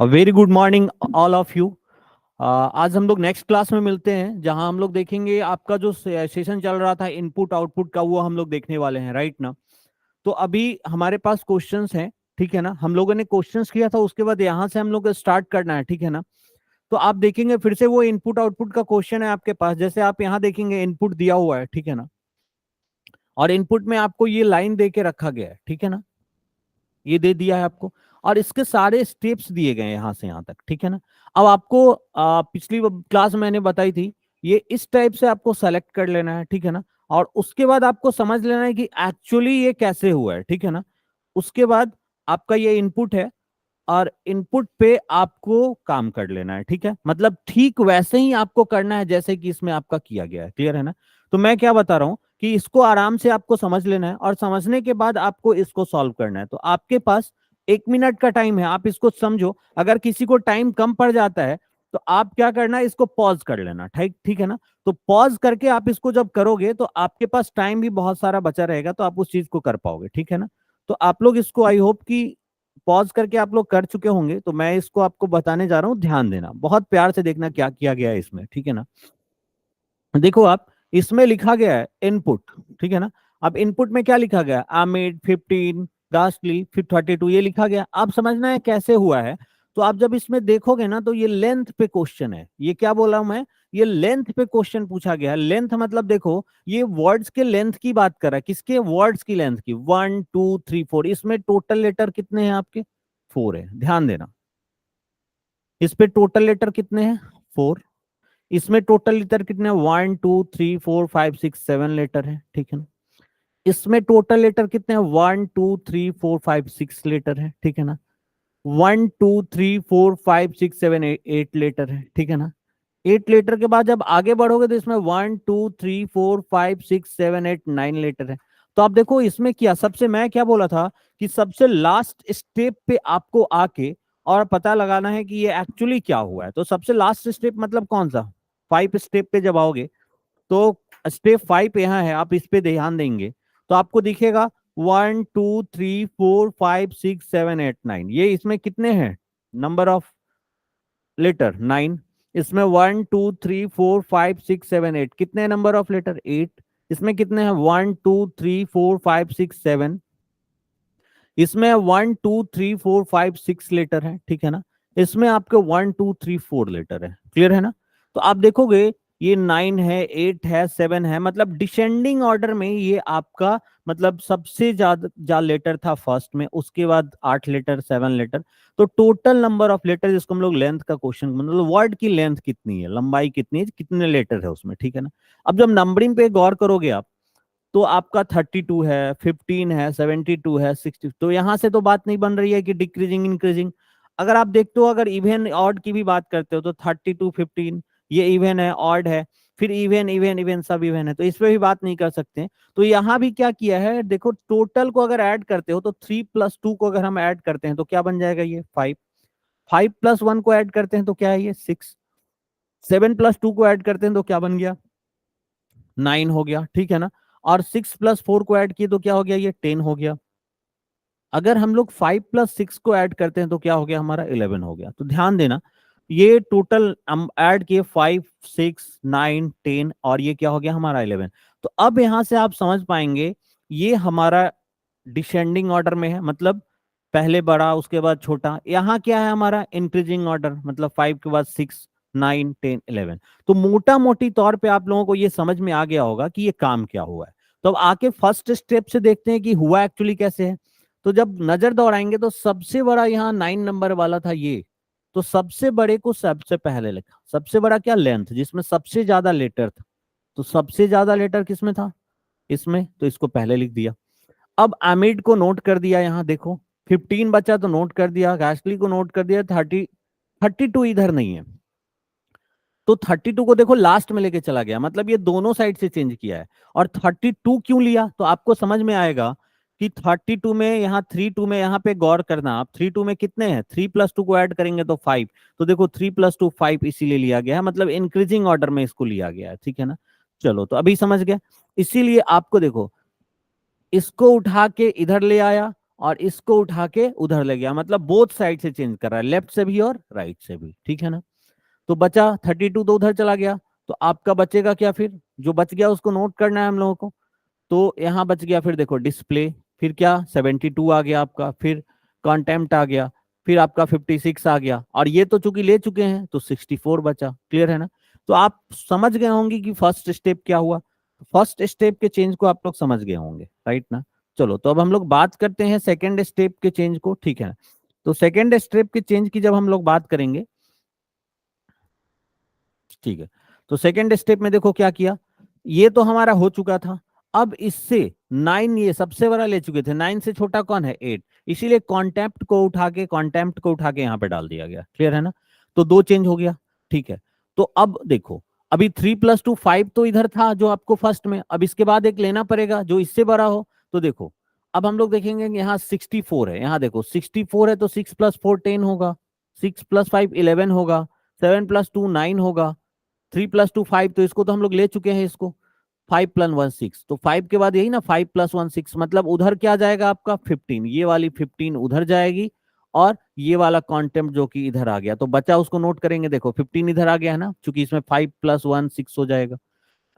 Very good morning all of you. आज हम लोग नेक्स्ट क्लास में मिलते हैं, जहां हम लोग देखेंगे आपका जो सेशन चल रहा था इनपुट आउटपुट का, वो हम लोग देखने वाले हैं, राइट ना। तो अभी हमारे पास क्वेश्चंस हैं, ठीक है ना। हम लोगों ने क्वेश्चंस किया था, उसके बाद यहां से हम लोग स्टार्ट करना है, ठीक है ना। तो आप देखेंगे फिर से वो इनपुट आउटपुट का क्वेश्चन है आपके पास। जैसे आप यहाँ देखेंगे इनपुट दिया हुआ है, ठीक है ना, और इनपुट में आपको ये लाइन दे के रखा गया है, ठीक है ना, ये दे दिया है आपको, और इसके सारे स्टेप्स दिए गए हैं यहाँ से यहाँ तक, ठीक है ना। अब आपको पिछली क्लास मैंने बताई थी, ये इस टाइप से आपको सेलेक्ट कर लेना है, ठीक है ना। और उसके बाद आपको समझ लेना है कि एक्चुअली ये कैसे हुआ है, ठीक है ना। उसके बाद आपका ये इनपुट है, और इनपुट पे आपको काम कर लेना है, ठीक है। मतलब ठीक वैसे ही आपको करना है जैसे कि इसमें आपका किया गया है, क्लियर है ना। तो मैं क्या बता रहा हूं कि इसको आराम से आपको समझ लेना है, और समझने के बाद आपको इसको सॉल्व करना है। तो आपके पास 1 मिनट का टाइम है, आप इसको समझो। अगर किसी को टाइम कम पड़ जाता है तो आप क्या करना है, इसको पॉज कर लेना, ठीक ठीक है ना। तो पॉज करके आप इसको जब करोगे तो आपके पास टाइम भी बहुत सारा बचा रहेगा, तो आप उस चीज को कर पाओगे, ठीक है ना। तो आप लोग इसको आई होप कि पॉज करके आप लोग कर चुके होंगे। तो मैं इसको आपको बताने जा रहा हूं, ध्यान देना, बहुत प्यार से देखना क्या किया गया है इसमें, ठीक है ना। देखो आप, इसमें लिखा गया है इनपुट, ठीक है ना। अब इनपुट में क्या लिखा गया, अमिड 15, गास्टली फिर 32, ये लिखा गया। आप समझना है कैसे हुआ है। तो आप जब इसमें देखोगे ना, तो ये लेंथ पे क्वेश्चन है। ये क्या बोला हूं मैं, ये लेंथ पे क्वेश्चन पूछा गया है। लेंथ मतलब देखो, ये वर्ड्स के लेंथ की बात कर रहा है, किसके, वर्ड्स की लेंथ की। 1 2 3 4, इसमें टोटल लेटर कितने हैं आपके, 4 है, ध्यान देना। इस पे टोटल लेटर कितने हैं, 4। इसमें टोटल लेटर कितने, 1 2 3 4 5 6 7 लेटर है, ठीक है ना। इसमें टोटल लेटर कितने हैं, 1 2 3 4 5 6 लेटर है, ठीक है ना। 1 2 3 4 5 6 7 8 लेटर है, ठीक है ना। 8 लेटर के बाद जब आगे बढ़ोगे तो इसमें 1 2 3 4 5 6 7 8 9 लेटर है। तो आप देखो इसमें क्या, सबसे मैं क्या बोला था कि सबसे लास्ट स्टेप पे आपको आके और पता लगाना है कि ये एक्चुअली क्या हुआ है। तो सबसे लास्ट स्टेप मतलब कौन सा, 5 स्टेप पे जब आओगे, तो स्टेप 5 यहाँ है, आप इस पे ध्यान देंगे तो आपको दिखेगा 1 2 3 4 5 6 7 8 9, ये इसमें कितने हैं, नंबर ऑफ लेटर 9। इसमें 1 2 3 4 5 6 7 8, कितने नंबर ऑफ लेटर, 8। इसमें कितने हैं, 1 2 3 4 5 6 7। इसमें 1 2 3 4 5 6 लेटर है, ठीक है ना। इसमें आपके 1 2 3 4 लेटर है, क्लियर है ना। तो आप देखोगे ये 9 है, 8 है, 7 है, मतलब डिसेंडिंग ऑर्डर में ये आपका, मतलब सबसे ज्यादा लेटर था फर्स्ट में, उसके बाद 8 लेटर, 7 लेटर। तो टोटल नंबर ऑफ लेटर, जिसको हम लोग लेंथ का क्वेश्चन, मतलब वर्ड की लेंथ कितनी है, लंबाई कितनी है, कितने लेटर है उसमें, ठीक है ना। अब जब नंबरिंग पे गौर करोगे आप, तो आपका 32 है, 15 है, 72 है, 60। तो यहां से तो बात नहीं बन रही है कि डिक्रीजिंग इंक्रीजिंग। अगर आप देखते हो, अगर इवन ऑड की भी बात करते हो, तो 32 15 ये इवन है, ऑड है, फिर इवन इवन इवन सब इवन है, तो इस पे भी बात नहीं कर सकते। तो यहाँ भी क्या किया है, देखो टोटल को अगर ऐड करते हो तो 3 + 2 को अगर हम ऐड करते हैं तो क्या बन जाएगा, ये 5। 5 + 1 को ऐड करते हैं तो क्या है, ये 6। 7 + 2 को ऐड करते हैं तो क्या बन गया, 9 हो गया, ठीक है ना। और 6 + 4 को ऐड किए तो क्या हो गया, ये 10 हो गया। अगर हम लोग 5 + 6 को ऐड करते हैं तो क्या हो गया, हमारा 11 हो गया। तो ध्यान देना, ये टोटल हम ऐड किए 5 6 9 10, और ये क्या हो गया हमारा 11। तो अब यहां से आप समझ पाएंगे, ये हमारा डिसेंडिंग ऑर्डर में है, मतलब पहले बड़ा उसके बाद छोटा। यहाँ क्या है हमारा इंक्रीजिंग ऑर्डर, मतलब 5 के बाद 6 9 10 11। तो मोटा मोटी तौर पे आप लोगों को ये समझ में आ गया होगा कि ये काम क्या हुआ है। तो अब आके फर्स्ट स्टेप से देखते हैं कि हुआ एक्चुअली कैसे है। तो जब नजर दौड़ाएंगे तो सबसे बड़ा यहाँ 9 नंबर वाला था ये, तो सबसे बड़े को सबसे पहले लिखा। सबसे बड़ा क्या, लेंथ, जिसमें सबसे ज्यादा लेटर था। तो सबसे ज्यादा लेटर किसमें था, इसमें, तो इसको पहले लिख दिया। अब अमिड को नोट कर दिया, यहाँ देखो 15 बचा तो नोट कर दिया, गैस्टली को नोट कर दिया, 32 इधर नहीं है, तो 32 को देखो लास्ट में लेके चला गया, मतलब ये दोनों साइड से चेंज किया है। और 32 क्यों लिया, तो आपको समझ में आएगा कि 32 में, यहाँ 32 में, यहाँ पे गौर करना आप, 32 में कितने हैं, 3 + 2 को ऐड करेंगे तो 5। तो देखो 3 + 2 5 इसीलिए लिया गया है, मतलब इंक्रीजिंग ऑर्डर में इसको लिया गया है, ठीक है ना। चलो, तो अभी समझ गया। इसीलिए आपको देखो, इसको उठा के इधर ले आया, और इसको उठा के उधर ले गया, मतलब बोथ साइड से चेंज कर रहा है, लेफ्ट से भी और राइट से भी, ठीक है ना। तो बचा 32 तो उधर चला गया, तो आपका बचेगा क्या फिर, जो बच गया उसको नोट करना है हम लोगों को। तो यहाँ बच गया फिर देखो डिस्प्ले, फिर क्या 72 आ गया आपका, फिर कॉन्टेम्प्ट आ गया, फिर आपका 56 आ गया, और ये तो चूंकि ले चुके हैं तो 64 बचा। क्लियर है ना। तो आप समझ गए होंगे कि फर्स्ट स्टेप क्या हुआ, फर्स्ट स्टेप के चेंज को आप लोग समझ गए होंगे, राइट ना। चलो तो अब हम लोग बात करते हैं सेकेंड स्टेप के चेंज को, ठीक है ना। तो सेकेंड स्टेप के चेंज की जब हम लोग बात करेंगे, ठीक है, तो सेकेंड स्टेप में देखो क्या किया, ये तो हमारा हो चुका था। अब इससे 9 ये सबसे बड़ा ले चुके थे, 9 से छोटा कौन है 8, इसीलिए कॉन्टेम्प्ट को उठा के यहाँ पे डाल दिया गया। क्लियर है ना। तो दो चेंज हो गया, ठीक है। तो अब देखो, अभी 3 + 2 5 तो इधर था जो आपको फर्स्ट में, अब इसके बाद एक लेना पड़ेगा जो इससे बड़ा हो। तो देखो अब हम लोग देखेंगे कि यहाँ 64 है, यहाँ देखो 64 है तो 6 + 4 10 होगा, 6 + 5 11 होगा, 7 + 2 9 होगा, 3 + 2 5, तो इसको तो हम लोग ले चुके हैं इसको। 5 + 1 6, तो 5 के बाद यही ना 5 + 1 6, मतलब उधर क्या जाएगा आपका 15, ये वाली 15 उधर जाएगी, और ये वाला कॉन्टेम्प्ट जो कि इधर आ गया, तो बचा उसको नोट करेंगे, देखो 15 इधर आ गया है ना, क्योंकि इसमें 5 + 1 6 हो जाएगा।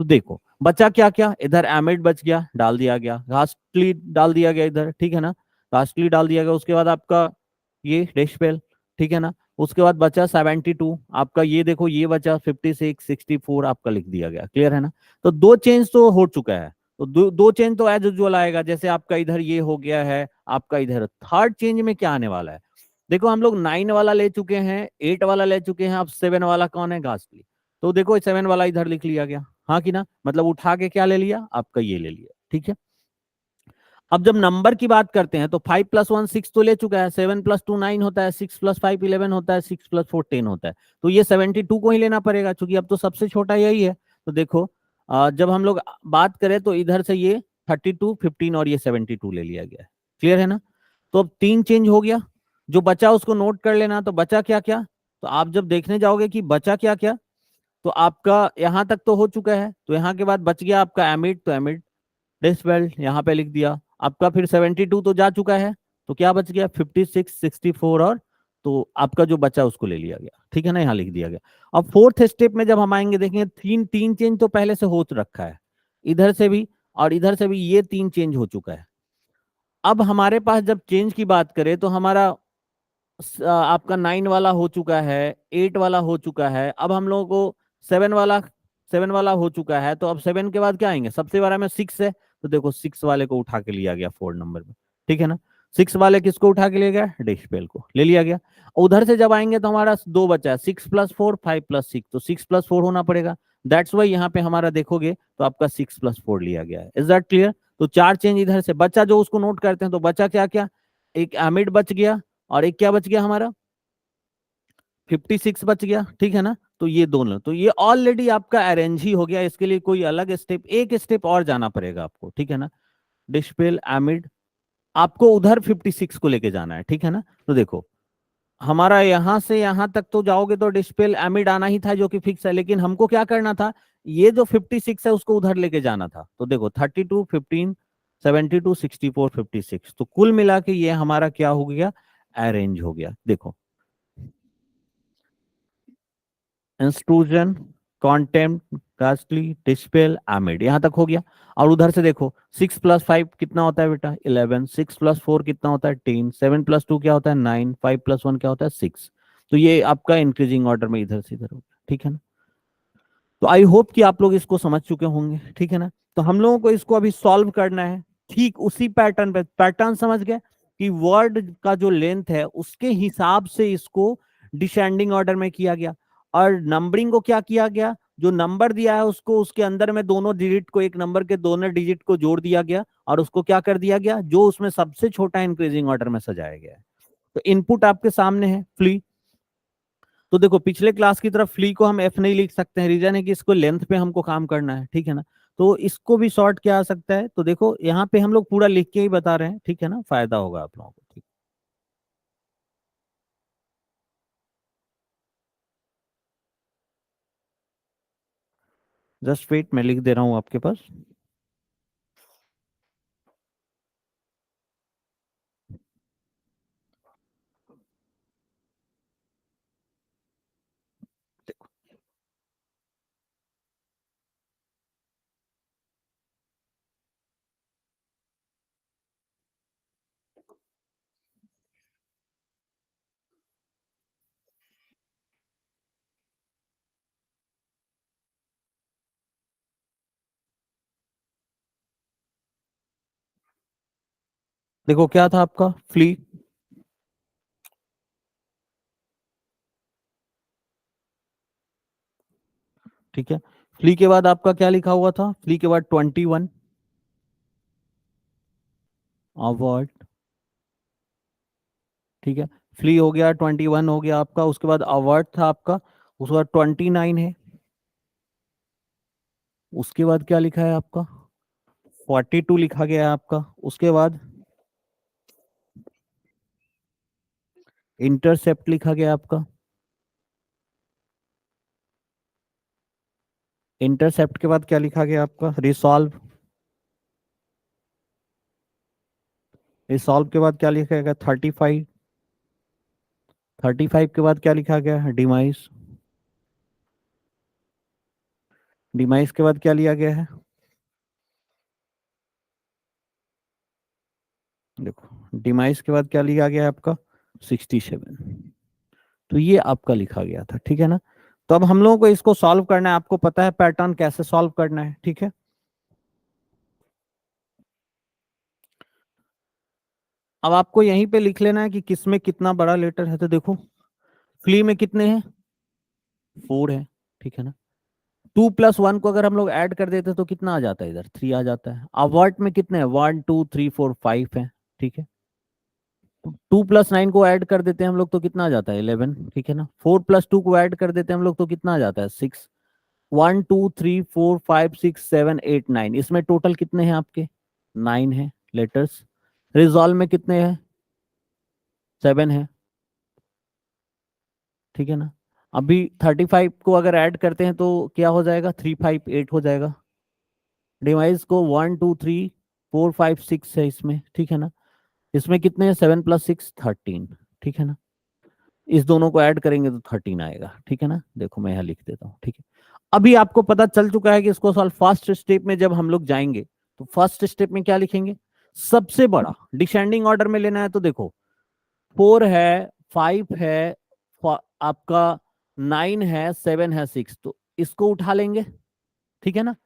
तो देखो बचा क्या क्या, इधर एमिड बच गया, डाल दिया गया, घासली डाल दिया गया इधर, ठीक है ना, घासली डाल दिया गया, उसके बाद आपका ये डेशपेल, ठीक है ना। उसके बाद बचा 72 आपका, ये देखो ये बचा 56 64 आपका लिख दिया गया। क्लियर है ना। तो दो चेंज तो हो चुका है, तो दो चेंज तो एज यूजुअल आएगा, जैसे आपका इधर ये हो गया है, आपका इधर थर्ड चेंज में क्या आने वाला है। देखो हम लोग 9 वाला ले चुके हैं, 8 वाला ले चुके हैं, अब 7 वाला कौन है, घासली। तो देखो 7 वाला इधर लिख लिया गया, हाँ कि ना, मतलब उठा के क्या ले लिया आपका, ये ले लिया, ठीक है। अब जब नंबर की बात करते हैं तो 5 + 1 6 तो ले चुका है, 7 + 2 9 होता है, 6 + 5 11 होता है, 6 + 4 10 होता है, तो ये 72 को ही लेना पड़ेगा, क्योंकि अब तो सबसे छोटा यही है। तो देखो जब हम लोग बात करें तो इधर से ये 32 15 और ये 72 ले लिया गया है। क्लियर है ना। तो अब तीन चेंज हो गया, जो बचा उसको नोट कर लेना, तो बचा क्या क्या, तो आप जब देखने जाओगे कि बचा क्या क्या, तो आपका यहां तक तो हो चुका है, तो यहाँ के बाद बच गया आपका एमिड, तो एमिड डेसिबल यहाँ पे लिख दिया आपका, फिर 72 तो जा चुका है, तो क्या बच गया 56 64, और तो आपका जो बचा उसको ले लिया गया, ठीक है ना, यहाँ लिख दिया गया। अब फोर्थ स्टेप में जब हम आएंगे देखेंगे, तीन तीन चेंज तो पहले से हो रखा है, इधर से भी और इधर से भी ये तीन चेंज हो चुका है। अब हमारे पास जब चेंज की बात करें तो हमारा आपका 9 वाला हो चुका है, 8 वाला हो चुका है, अब हम लोगों को 7 वाला हो चुका है, तो अब 7 के बाद क्या आएंगे, सबसे बड़ा में 6 है, तो देखो 6 वाले को उठा के लिया गया 4 नंबर में, ठीक है ना। 6 वाले किसको उठा के लिया गया, डिस्पेल को ले लिया गया। उधर से जब आएंगे तो हमारा दो बचा है, 6 + 4 5 + 6, तो 6 + 4 होना पड़ेगा, दैट्स वाई यहाँ पे हमारा देखोगे तो आपका 6 + 4 लिया गया है। Is that clear. तो चार चेंज इधर से बचा, जो उसको नोट करते हैं, तो बचा क्या क्या, एक एमिड बच गया, और एक क्या बच गया हमारा 56 बच गया, ठीक है ना। तो ये दोनों, तो ये ऑलरेडी आपका अरेंज ही हो गया, इसके लिए कोई अलग स्टेप, एक स्टेप और जाना पड़ेगा आपको, ठीक है ना। डिस्पेल एमिड, आपको उधर 56 को लेके जाना है, ठीक है ना। तो देखो हमारा यहां से यहां तक तो जाओगे तो डिस्पेल एमिड आना ही था, जो कि फिक्स है, लेकिन हमको क्या करना था, ये जो 56 है उसको उधर लेके जाना था। तो देखो 32 15 72 64 56, तो कुल मिला के ये हमारा क्या हो गया, अरेंज हो गया। देखो इंस्ट्रूजन कॉन्टेम्प्ट कास्टली डिस्पेल एमिड, यहां तक हो गया। और उधर से देखो 6 + 5 कितना होता है बेटा 11, 6 + 4 कितना होता है 10, 7 + 2 क्या होता है 9, 5 + 1 क्या होता है 6। तो ये आपका इंक्रीजिंग ऑर्डर में इधर से इधर हो गया, ठीक है ना। तो आई होप कि आप लोग इसको समझ चुके होंगे, ठीक है ना। तो हम लोगों को इसको अभी सॉल्व करना है, ठीक उसी पैटर्न पे, पैटर्न समझ गए कि वर्ड का जो लेंथ है उसके हिसाब से इसको डिसेंडिंग ऑर्डर में किया गया, और नंबरिंग को क्या किया गया, जो नंबर दिया है उसको उसके अंदर में दोनों डिजिट को, एक नंबर के दोनों डिजिट को जोड़ दिया गया, और उसको क्या कर दिया गया, जो उसमें सबसे छोटा इंक्रीजिंग ऑर्डर में सजाया गया है। तो इनपुट आपके सामने है फ्ली। तो देखो पिछले क्लास की तरफ फ्ली को हम एफ नहीं लिख सकते हैं, रीजन है कि इसको लेंथ पे हमको काम करना है, ठीक है ना। तो इसको भी शॉर्ट किया जा सकता है, तो देखो यहाँ पे हम लोग पूरा लिख के ही बता रहे हैं, ठीक है ना, फायदा होगा आप लोगों को, ठीक। जस्ट वेट, मैं लिख दे रहा हूँ आपके पास। देखो क्या था आपका, फ्ली, ठीक है। फ्ली के बाद आपका क्या लिखा हुआ था, फ्ली के बाद 21, अवॉइड, ठीक है। फ्ली हो गया, 21 हो गया आपका, उसके बाद अवॉइड था आपका, उसके बाद 29 है, उसके बाद क्या लिखा है आपका, 42 लिखा गया है आपका, उसके बाद इंटरसेप्ट लिखा गया आपका, इंटरसेप्ट के बाद क्या लिखा गया आपका, रिसॉल्व, रिसॉल्व के बाद क्या लिखा गया, 35, 35 के बाद क्या लिखा गया है, डिमाइस, डिमाइस के बाद क्या लिया गया है, देखो डिमाइस के बाद क्या लिया गया है आपका, 67। तो ये आपका लिखा गया था, ठीक है ना। तो अब हम लोगों को इसको सॉल्व करना है, आपको पता है पैटर्न कैसे सॉल्व करना है, ठीक है। अब आपको यहीं पे लिख लेना है कि किसमें कितना बड़ा लेटर है, तो देखो फ्ली में कितने हैं, 4 है, ठीक है ना। 2+1 को अगर हम लोग ऐड कर देते तो कितना आ जाता है, इधर 3 आ जाता है। अवर्ट में कितने हैं, 1 2 3 4 5 है, ठीक है। 2+9 को ऐड कर देते हैं हम लोग तो कितना आ जाता है, 11, ठीक है ना। 4+2 को ऐड कर देते हैं हम लोग तो कितना आ जाता है, 6। 1 2 3 4 5 6 7 8 9, इसमें टोटल कितने हैं आपके, 9 है लेटर्स। रिजॉल्व में कितने हैं, 7 है, ठीक है ना। अभी 35 को अगर ऐड करते हैं तो क्या हो जाएगा, 3 5 8 हो जाएगा। डिवाइस को 1 2 3 4 5 6 है इसमें, ठीक है ना। इसमें कितने हैं, 7+6 13, ठीक है ना। इस दोनों को ऐड करेंगे तो 13 आएगा, ठीक है ना। देखो मैं यहाँ लिख देता हूँ, ठीक है। अभी आपको पता चल चुका है कि इसको सॉल्व, फर्स्ट स्टेप में जब हम लोग जाएंगे तो फर्स्ट स्टेप में क्या लिखेंगे, सबसे बड़ा डिसेंडिंग ऑर्डर में लेना है, तो देखो 4 है, 5 है, आपका 9 है, 7 है, 6, तो इसको उठा लेंगे, ठीक है ना।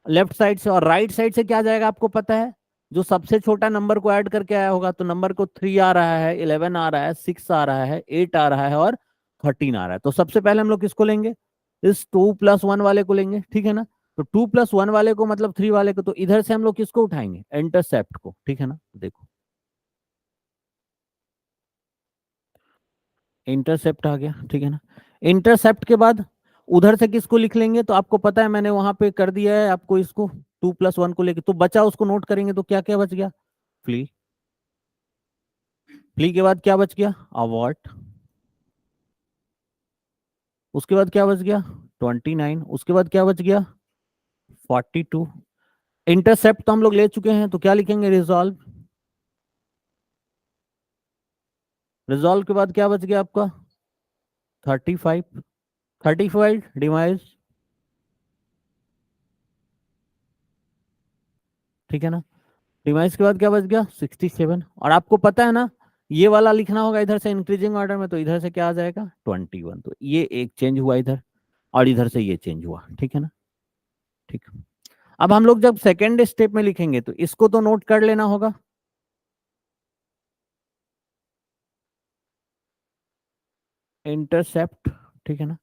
लेफ्ट साइड से, और राइट साइड से क्या जाएगा आपको पता है, जो सबसे छोटा नंबर को ऐड करके आया होगा, तो नंबर को 3 आ रहा है, 11 आ रहा है, 6 आ रहा है, 8 आ रहा है और 13 आ रहा है। तो सबसे पहले हम लोग किसको लेंगे, इस 2+1 वाले को लेंगे, ठीक है ना। तो 2+1 वाले को मतलब 3 वाले को, तो इधर से हम लोग किसको उठाएंगे, इंटरसेप्ट को, ठीक है ना। देखो इंटरसेप्ट आ गया, ठीक है ना। इंटरसेप्ट के बाद उधर से किसको लिख लेंगे, तो आपको पता है मैंने वहां पे कर दिया है आपको इसको, 2+1 को लेके, तो बचा उसको नोट करेंगे तो क्या क्या बच गया, फ्ली, फ्ली के बाद क्या बच गया, अवॉर्ड, उसके बाद क्या बच गया, 29, उसके बाद क्या बच गया, 42। इंटरसेप्ट तो हम लोग ले चुके हैं, तो क्या लिखेंगे, रिजॉल्व, रिजॉल्व के बाद क्या बच गया आपका, 35, 35 डिवाइस, ठीक है ना। डिवाइस के बाद क्या बच गया, 67। और आपको पता है ना, ये वाला लिखना होगा इधर से इंक्रीजिंग ऑर्डर में, तो इधर से क्या आ जाएगा, 21। तो ये एक चेंज हुआ इधर, और इधर से ये चेंज हुआ, ठीक है ना। ठीक। अब हम लोग जब सेकेंड स्टेप में लिखेंगे तो इसको तो नोट कर लेना होगा, इंटरसेप्ट, ठीक है ना।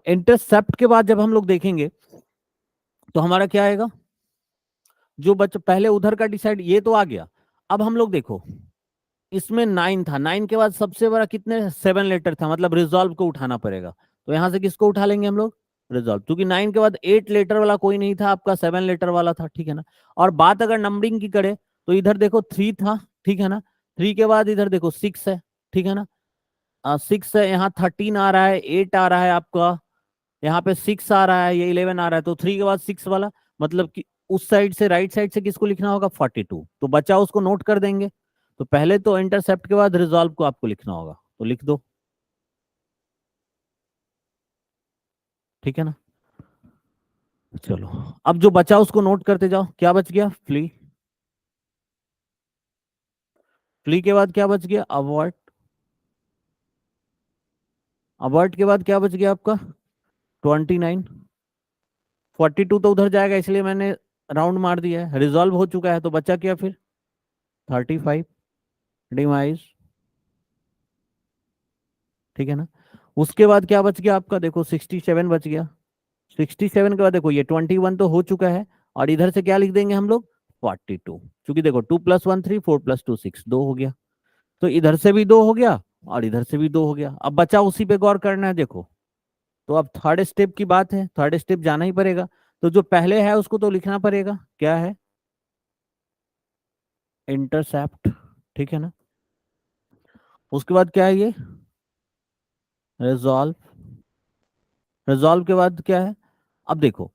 इंटरसेप्ट के बाद जब हम लोग देखेंगे तो हमारा क्या आएगा, जो बच्चा पहले उधर का डिसाइड, ये तो आ गया। अब हम लोग देखो, इसमें 9 था, 9 के बाद सबसे बड़ा कितने, 7 लेटर था, मतलब रिजॉल्व को उठाना पड़ेगा। तो यहां से किसको उठा लेंगे हम लोग, रिजॉल्व, क्योंकि 9 के बाद 8 लेटर वाला कोई नहीं था, आपका 7 लेटर वाला था, ठीक है ना। और बात अगर नंबरिंग की करें तो इधर देखो 3 था, ठीक है ना। 3 के बाद इधर देखो 6 है, ठीक है ना। 6 है, यहाँ 13 आ रहा है, 8 आ रहा है आपका, यहाँ पे 6 आ रहा है, ये 11 आ रहा है, तो 3 के बाद 6 वाला, मतलब कि उस साइड से, राइट साइड से किसको लिखना होगा, 42। तो बचा उसको नोट कर देंगे। तो पहले तो इंटरसेप्ट के बाद रिजॉल्व को आपको लिखना होगा, तो लिख दो, ठीक है ना। चलो, अब जो बचा उसको नोट करते जाओ, क्या बच गया, फ्ली, फ्ली के बाद क्या बच गया, अवॉर्ड, अवॉर्ड के बाद क्या बच गया आपका, 29। 42 तो उधर जाएगा, इसलिए मैंने राउंड मार दिया है, रिजॉल्व हो चुका है, तो बचा क्या फिर, 35 डिवाइस, ठीक है ना। उसके बाद क्या बच गया आपका, देखो 67 बच गया। 67 के बाद देखो ये 21 तो हो चुका है, और इधर से क्या लिख देंगे हम लोग, 42, क्योंकि देखो 2+1 3, 4+2 6, 2 हो गया। तो इधर से भी 2 हो गया और इधर से भी 2 हो गया। अब बचा उसी पे गौर करना है, देखो। तो अब थर्ड स्टेप की बात है, थर्ड स्टेप जाना ही पड़ेगा। तो जो पहले है उसको तो लिखना पड़ेगा, क्या है, इंटरसेप्ट, ठीक है ना। उसके बाद क्या है, ये रिजॉल्व। रिजॉल्व के बाद क्या है, अब देखो,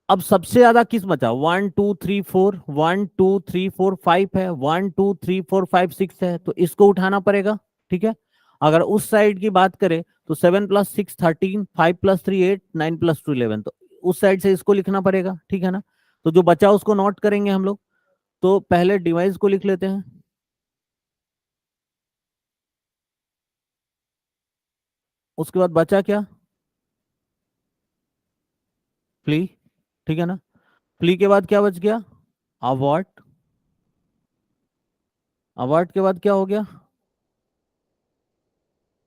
अब सबसे ज्यादा किस बचा, 1 2 3 4, 1 2 3 4 5 है, 1 2 3 4 5 6 है, तो इसको उठाना पड़ेगा, ठीक है। अगर उस साइड की बात करें तो 7+6 13, 5+3 8, 9+2 11, तो उस साइड से इसको लिखना पड़ेगा, ठीक है ना। तो जो बचा उसको नोट करेंगे हम लोग। तो पहले डिवाइस को लिख लेते हैं। उसके बाद बचा क्या, फ्ली, ठीक है ना। फ्ली के बाद क्या बच गया, अवॉर्ड। अवॉर्ड के बाद क्या हो गया,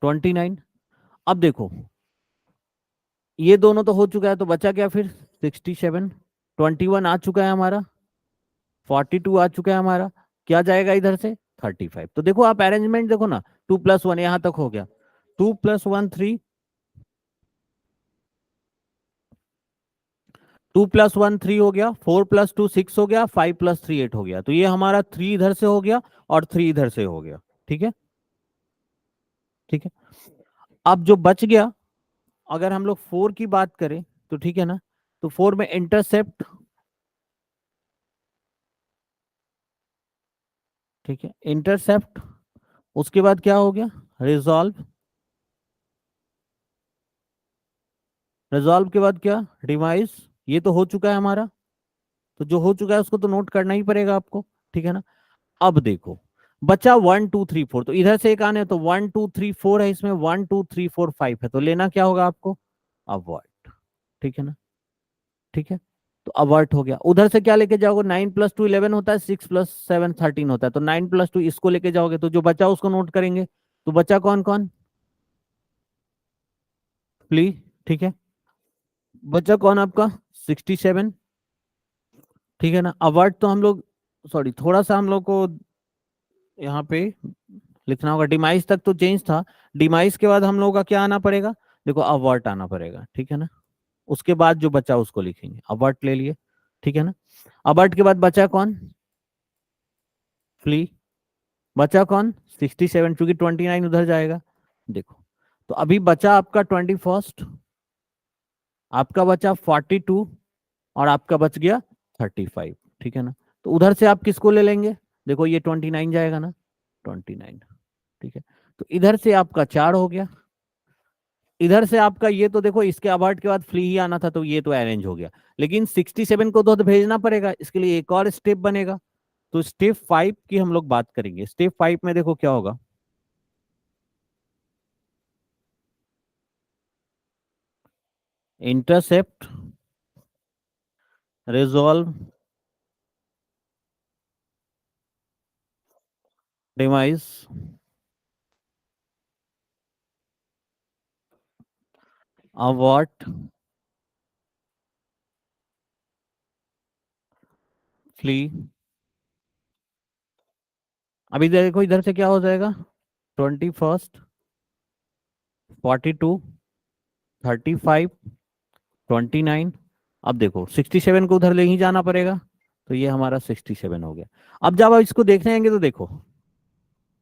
29। अब देखो ये दोनों तो हो चुका है, तो बचा क्या फिर, 67। 21 आ चुका है हमारा, 42 आ चुका है हमारा, क्या जाएगा इधर से, 35। तो देखो आप अरेंजमेंट देखो ना, 2+1 यहां तक हो गया, 2+1 3, 2+1 3 हो गया, 4+2 6 हो गया, 5+3 8 हो गया। तो ये हमारा 3 इधर से हो गया और 3 इधर से हो गया, ठीक है। ठीक है, अब जो बच गया, अगर हम लोग 4 की बात करें तो ठीक है ना, तो 4 में इंटरसेप्ट, ठीक है, इंटरसेप्ट। उसके बाद क्या हो गया, रिजॉल्व। रिजॉल्व के बाद क्या, डिवाइस। ये तो हो चुका है हमारा, तो जो हो चुका है उसको तो नोट करना ही पड़ेगा आपको, ठीक है ना। अब देखो बचा 1 2 3 4, तो इधर से एक आने, तो 1 2 3 4 है इसमें, 1 2 3 4 5 है, तो लेना क्या होगा आपको, अवॉइड, ठीक है ना। ठीक है, तो अवॉइड हो गया। उधर से क्या लेके जाओगे, 9+2 11 होता है, 6+7 13 होता है, तो 9+2 इसको लेके जाओगे, तो जो बचा उसको नोट करेंगे। तो बचा कौन कौन, प्ली, ठीक है। बचा कौन आपका, 67, ठीक है ना। अवॉइड तो हम लोग, सॉरी थोड़ा सा हम लोग को यहाँ पे लिखना होगा, डिमाइस तक तो चेंज था, डिमाइस के बाद हम लोगों का क्या आना पड़ेगा, देखो अवर्ट आना पड़ेगा, ठीक है ना। उसके बाद जो बचा उसको लिखेंगे, अवर्ट ले लिए, ठीक है ना। अवर्ट के बाद बचा कौन, फ्ली। बचा कौन, 67, क्योंकि 29 उधर जाएगा, देखो। तो अभी बचा आपका 21, आपका बचा 42, और आपका बच गया 35, ठीक है ना। तो उधर से आप किसको ले लेंगे, देखो ये 29 जाएगा ना, 29, ठीक है। तो इधर से आपका 4 हो गया, इधर से आपका ये तो देखो, इसके अबार्ट के बाद फ्ली ही आना था, तो ये तो अरेंज हो गया। लेकिन 67 को तो भेजना पड़ेगा, इसके लिए एक और स्टेप बनेगा। तो स्टेप 5 की हम लोग बात करेंगे। स्टेप 5 में देखो क्या होगा, इंटरसेप्ट, रिजॉल्व, डिवाइस, अवॉट, फ्ली। अभी देखो इधर से क्या हो जाएगा, 21, 42, 35, 29। अब देखो 67 को उधर ले ही जाना पड़ेगा, तो ये हमारा 67 हो गया। अब जब आप इसको देखने आएंगे तो देखो,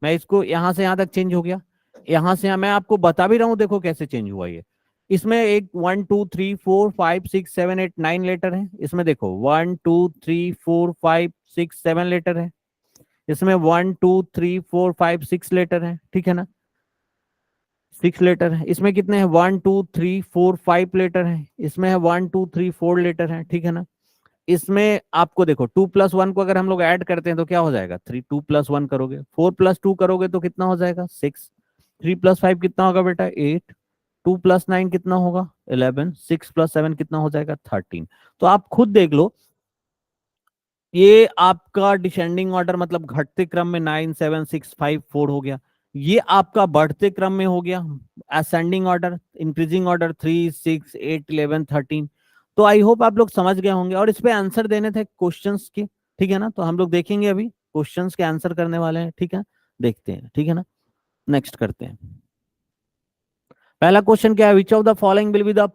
मैं इसको यहां से यहां तक चेंज हो गया, यहां से मैं आपको बता भी रहा हूं, देखो कैसे चेंज हुआ ये। इसमें एक 1 2 3 4 5 6 7 8 9 लेटर है, इसमें देखो 1 2 3 4 5 6 7 लेटर है, इसमें 1 2 3 4 5 6 लेटर है, ठीक है ना। 6 लेटर है, इसमें कितने हैं, 1 2 3 4 5 लेटर है, इसमें है 1 2 3 4 लेटर है, ठीक है ना। इसमें आपको देखो 2+1 को अगर हम लोग ऐड करते हैं तो क्या हो जाएगा, 3, 2+1 करोगे, 4+2 करोगे तो कितना हो जाएगा, 6, 3+5 कितना होगा बेटा, 8, 2+9 कितना होगा, 11, 6+7 कितना हो जाएगा, 13। तो आप खुद देख लो, ये आपका डिसेंडिंग ऑर्डर मतलब घटते क्रम में 9 7 6 5 4 हो गया। ये आपका बढ़ते क्रम में हो गया असेंडिंग ऑर्डर, इंक्रीजिंग ऑर्डर 3 6 8 11 13। तो आई होप आप लोग समझ गए होंगे, और इस पे आंसर देने थे क्वेश्चंस के, ठीक है ना। तो हम लोग देखेंगे अभी क्वेश्चंस के आंसर करने वाले हैं, ठीक है। देखते हैं, ठीक है ना। नेक्स्ट करते हैं। पहला क्वेश्चन क्या है, विच of the following will be the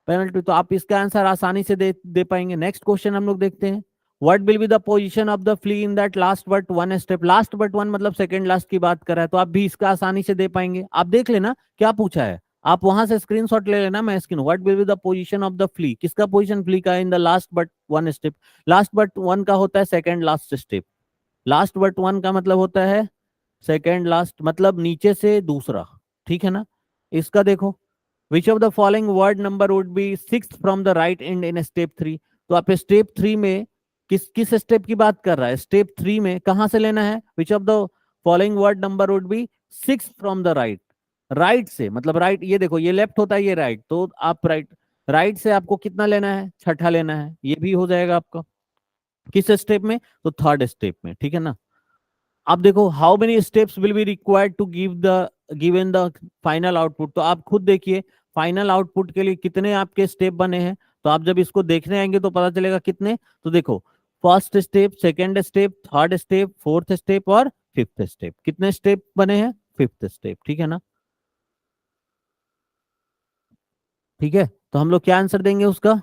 penalty. तो आप इसका आंसर आसानी से दे दे पाएंगे। नेक्स्ट क्वेश्चन हम लोग देखते हैं, what will be the position of the flea in that last but one step. Last but one मतलब सेकंड लास्ट की बात कर रहा है, तो आप भी इसका आसानी से दे पाएंगे। आप देख लेना क्या पूछा है, आप वहां से स्क्रीनशॉट ले लेना। मैं screen, what will be the position of the flea, किसका पोजीशन फ्ली का in the last but one step. Last but one का होता है second last step. Last but one का मतलब होता है सेकंड लास्ट, मतलब नीचे से दूसरा, ठीक है ना। इसका देखो, विच of the following word number would be six from the right and in step three. तो आप स्टेप थ्री में किस किस स्टेप की बात कर रहा है, स्टेप थ्री में कहां से लेना है। विच of the following word number would be six from the right. Right से मतलब राइट, ये देखो ये लेफ्ट होता है, ये राइट, तो आप राइट, राइट से आपको कितना लेना है, छठा लेना है। ये भी हो जाएगा आपका किस स्टेप में, तो थर्ड स्टेप में, ठीक है ना। अब देखो, how many steps will be required to give the given the final output. तो आप खुद देखिए फाइनल आउटपुट के लिए कितने आपके स्टेप बने हैं। तो आप जब इसको देखने आएंगे तो पता चलेगा कितने। तो देखो, first step, second step, third step, fourth step और फिफ्थ स्टेप, कितने स्टेप बने हैं, फिफ्थ स्टेप, ठीक है ना। ठीक है, तो हम लोग क्या आंसर देंगे उसका,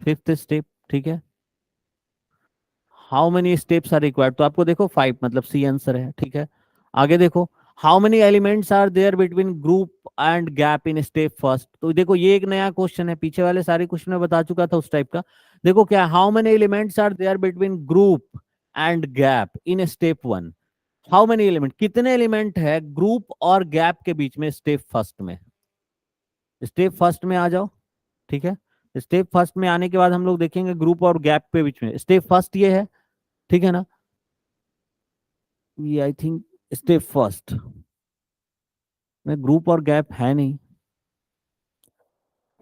फिफ्थ स्टेप, ठीक है। How many steps are required, तो आपको देखो फाइव, मतलब सी आंसर है, ठीक है। आगे देखो, how many elements are there between group and gap in step first. तो देखो ये एक नया क्वेश्चन है, पीछे वाले सारे क्वेश्चन में बता चुका था उस टाइप का। देखो क्या, how many elements are there between group and gap in step one. How many element, कितने एलिमेंट है ग्रुप और गैप के बीच में स्टेप फर्स्ट में। स्टेप फर्स्ट में आ जाओ, ठीक है। स्टेप फर्स्ट में आने के बाद हम लोग देखेंगे ग्रुप और गैप के बीच में, स्टेप फर्स्ट ये है, ठीक है ना। ये आई थिंक स्टेप फर्स्ट में ग्रुप और गैप है नहीं,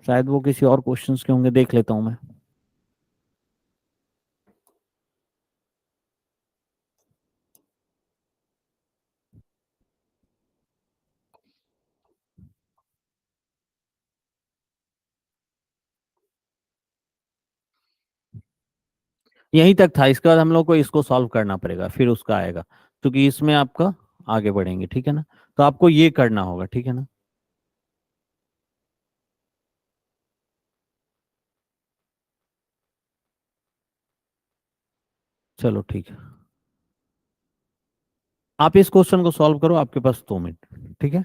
शायद वो किसी और क्वेश्चंस के होंगे, देख लेता हूं मैं। यहीं तक था, इसके बाद हम लोग को इसको सॉल्व करना पड़ेगा, फिर उसका आएगा, क्योंकि इसमें आपका आगे बढ़ेंगे, ठीक है ना। तो आपको ये करना होगा, ठीक है ना। चलो ठीक है, आप इस क्वेश्चन को सॉल्व करो, आपके पास 2 मिनट, ठीक है।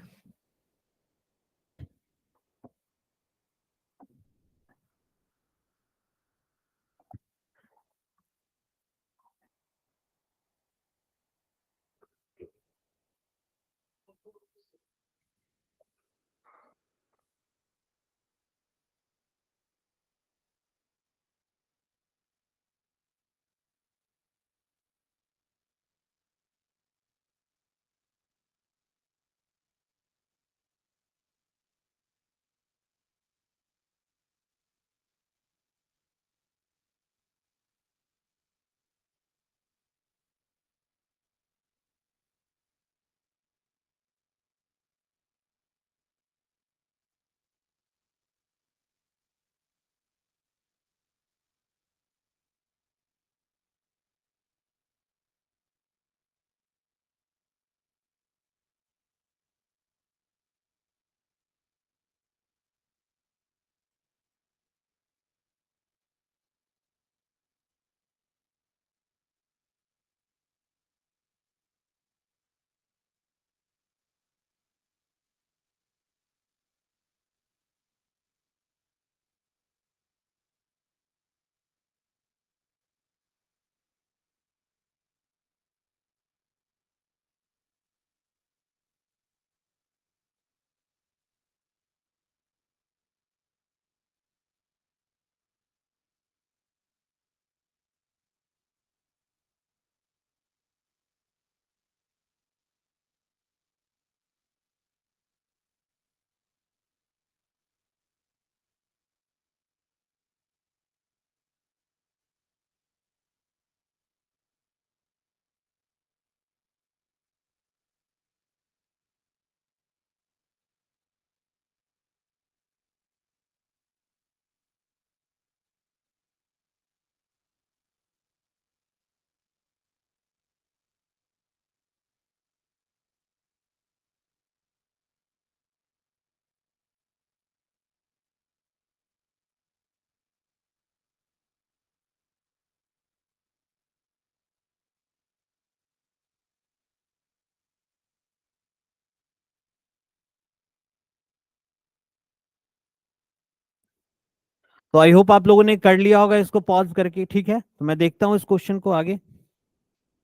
तो आई होप आप लोगों ने कर लिया होगा इसको पॉज करके, ठीक है। तो मैं देखता हूँ इस क्वेश्चन को आगे,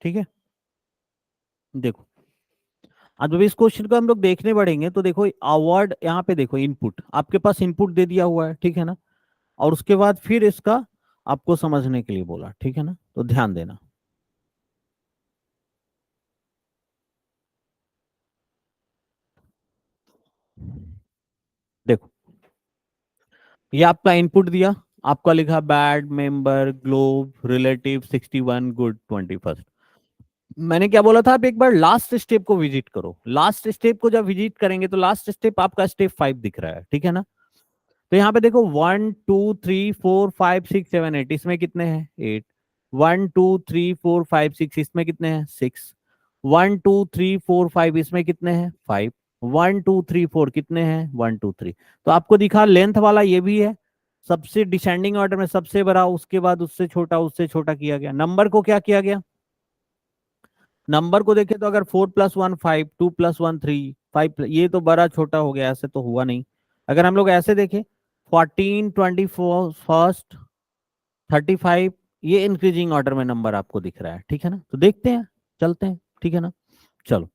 ठीक है। देखो, अब जब इस क्वेश्चन को हम लोग देखने बढ़ेंगे तो देखो अवार्ड, यहाँ पे देखो इनपुट, आपके पास इनपुट दे दिया हुआ है, ठीक है ना। और उसके बाद फिर इसका आपको समझने के लिए बोला, ठीक है ना, तो ध्यान देना। देखो, ये आपका इनपुट दिया, आपका लिखा bad, member, globe, relative 61, good 21। मैंने क्या बोला था, आप एक बार लास्ट स्टेप को विजिट करो। लास्ट स्टेप को जब विजिट करेंगे तो लास्ट स्टेप आपका स्टेप 5 दिख रहा है, ठीक है ना। तो यहाँ पे देखो 1 2 3 4 5 6 7 8, इसमें कितने हैं 8। 1 2 3 4 5 6, इसमें कितने हैं 6। 1 2 3 4 5, इसमें कितने हैं 5। 1 2 3 4 कितने हैं 1 2 3। तो आपको दिखा लेंथ वाला ये भी है, सबसे डिसेंडिंग ऑर्डर में सबसे बड़ा, उसके बाद उससे छोटा किया गया। नंबर को क्या किया गया, नंबर को देखें तो अगर 4 + 1 5, 2 + 1 3 5, ये तो बड़ा छोटा हो गया, ऐसे तो हुआ नहीं। अगर हम लोग ऐसे देखें 14 24 फर्स्ट 35, ये इंक्रीजिंग ऑर्डर में नंबर आपको दिख रहा है, ठीक है ना। तो देखते हैं, चलते हैं, ठीक है ना। चलो,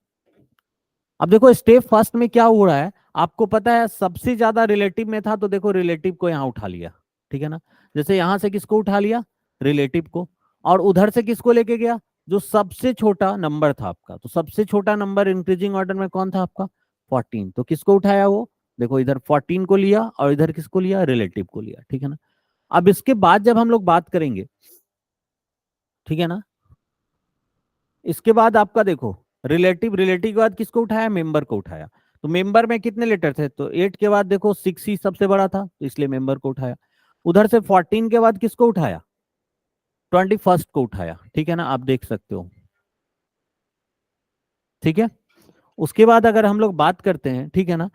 अब देखो स्टेप फर्स्ट में क्या हो रहा है, आपको पता है सबसे ज्यादा रिलेटिव में था, तो देखो रिलेटिव को यहाँ उठा लिया, ठीक है ना। जैसे यहां से किसको उठा लिया, रिलेटिव को। और उधर से किसको लेके गया, जो सबसे छोटा नंबर था आपका। तो सबसे छोटा नंबर इंक्रीजिंग ऑर्डर में कौन था आपका 14, तो किसको उठाया वो, देखो इधर 14 को लिया और इधर किसको लिया, रिलेटिव को लिया, ठीक है ना। अब इसके बाद जब हम लोग बात करेंगे, ठीक है ना, इसके बाद आपका देखो रिलेटिव, रिलेटिव के बाद किसको उठाया, मेंबर को उठाया। तो मेंबर में कितने लेटर थे, तो 8 के बाद देखो 6 ही सबसे बड़ा था, तो इसलिए मेंबर को उठाया। उधर से 14 के बाद किसको उठाया, 21 को उठाया, ठीक है ना, आप देख सकते हो, ठीक है। उसके बाद अगर हम लोग बात करते हैं, ठीक है ना,